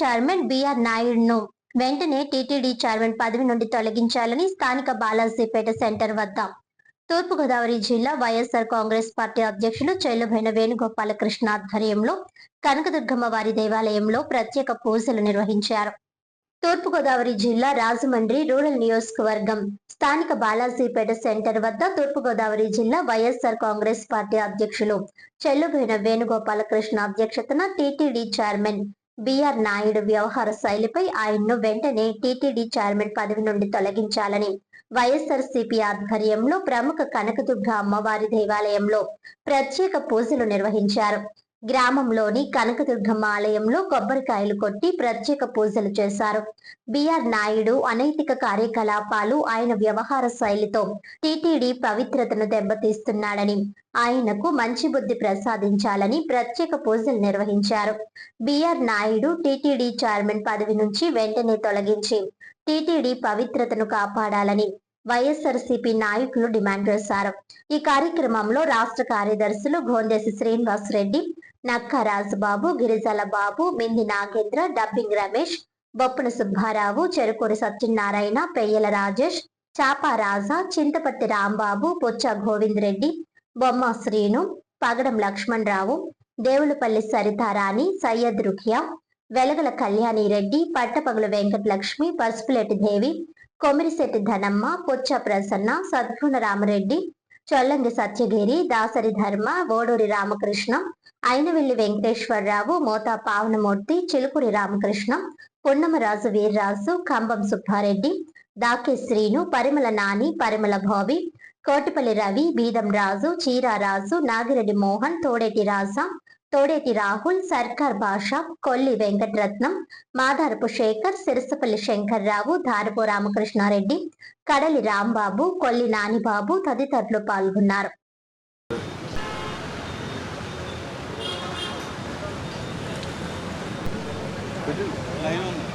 Chairman BR నాయుడును వెంటనే TTD chairman పదవి నుండి తొలగించాలని స్థానిక బాలాజీపేట సెంటర్ వద్ద తూర్పుగోదావరి జిల్లా వైఎస్ఆర్ కాంగ్రెస్ పార్టీ అధ్యక్షులు చెల్లుబోయిన వేణుగోపాలకృష్ణ ఆధ్వర్యంలో కనకదుర్గమ్మ వారి దేవాలయంలో ప్రత్యేక పూజలు నిర్వహించారు. తూర్పుగోదావరి జిల్లా రాజమండ్రి రూరల్ నియోజకవర్గం స్థానిక బాలాజీపేట సెంటర్ వద్ద తూర్పుగోదావరి జిల్లా వైఎస్ఆర్ కాంగ్రెస్ పార్టీ అధ్యక్షులు చెల్లుబోయిన వేణుగోపాలకృష్ణ అధ్యక్షతన టీటీడీ చైర్మన్ బిఆర్ నాయుడు వ్యవహార శైలిపై ఆయన్ను వెంటనే టీటీడీ చైర్మన్ పదవి నుండి తొలగించాలని వైఎస్ఆర్సీపీ ఆధ్వర్యంలో ప్రముఖ కనకదుర్గ అమ్మవారి దేవాలయంలో ప్రత్యేక పూజలు నిర్వహించారు. గ్రామంలోని కనకదుర్గమ్మ ఆలయంలో కొబ్బరికాయలు కొట్టి ప్రత్యేక పూజలు చేశారు. బిఆర్ నాయుడు అనైతిక కార్యకలాపాలు, ఆయన వ్యవహార శైలితో టీటీడీ పవిత్రతను దెబ్బతీస్తున్నాడని, ఆయనకు మంచి బుద్ధి ప్రసాదించాలని ప్రత్యేక పూజలు నిర్వహించారు. బిఆర్ నాయుడు టీటీడీ చైర్మన్ పదవి నుంచి వెంటనే తొలగించి టీటీడీ పవిత్రతను కాపాడాలని వైఎస్ఆర్సీపీ నాయకులు డిమాండ్ చేశారు. ఈ కార్యక్రమంలో రాష్ట్ర కార్యదర్శులు గోందేసి శ్రీనివాస్ రెడ్డి, నక్కా రాజబాబు, గిరిజల బాబు, మింది నాగేంద్ర, డబ్బింగ్ రమేష్, బొప్పన సుబ్బారావు, చెరుకూరి సత్యనారాయణ, పెయ్యల రాజేష్, చాపా రాజా, చింతపర్తి రాంబాబు, పొచ్చ గోవింద్ రెడ్డి, బొమ్మ శ్రీను, పగడం లక్ష్మణరావు, దేవులపల్లి సరితారాణి, సయ్యద్ రుఖియా, వెలగల కళ్యాణి రెడ్డి, పట్టపగుల వెంకటలక్ష్మి, పసుపులేటి దేవి, కొమిరిశెట్టి ధనమ్మ, పొచ్చ ప్రసన్న, సద్గుణ రామరెడ్డి, చొల్లంగి సత్యగిరి, దాసరి ధర్మ, ఓడూరి రామకృష్ణ, అయినవెల్లి వెంకటేశ్వరరావు, మోతా పావనమూర్తి, చిలుకూరి రామకృష్ణ, పున్నమరాజు వీర్రాజు, కంబం సుబ్బారెడ్డి, దాకే శ్రీను, పరిమళ నాని, పరిమళ భోవి, కోటిపల్లి రవి, బీదం రాజు, చీరారాజు, నాగిరెడ్డి మోహన్, తోడేటి రాజా, తోడేటి రాహుల్, సర్కార్ భాష, కొల్లి వెంకటరత్నం, మాదారపు శేఖర్, సిరసపల్లి శంకర్రావు, ధారపు రామకృష్ణారెడ్డి, కడలి రాంబాబు, కొల్లి నానిబాబు తదితరులు పాల్గొన్నారు. లైవ్